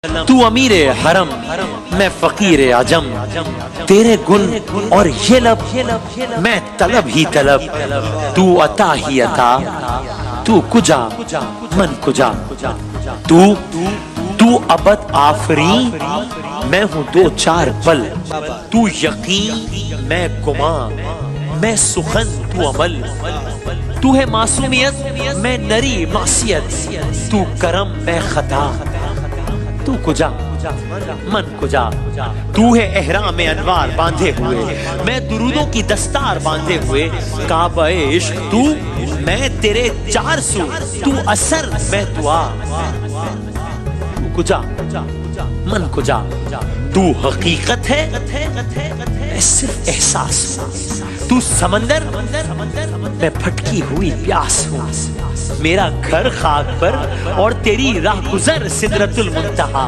تو امیر حرم میں فقیر عجم، تیرے گن اور یہ لب میں طلب ہی طلب، تو عطا ہی عطا، تو کجا من کجا، تو ابد آفرین میں ہوں دو چار پل، تو یقین میں گمان میں سخن تو عمل، تو ہے معصومیت میں نری معصیت، تو کرم میں خطا، تو کجا من کجا، تو ہے احرام انوار باندھے ہوئے میں درودوں کی دستار باندھے ہوئے، کعبہ عشق تو میں تیرے چار سو، تو اثر میں دعا، تو کجا من کجا، تو حقیقت ہے میں صرف احساس ہوں، تو سمندر میں پھٹکی ہوئی پیاس ہوں، میرا گھر خاک پر اور تیری راہ گزر سدرۃ المنتہا۔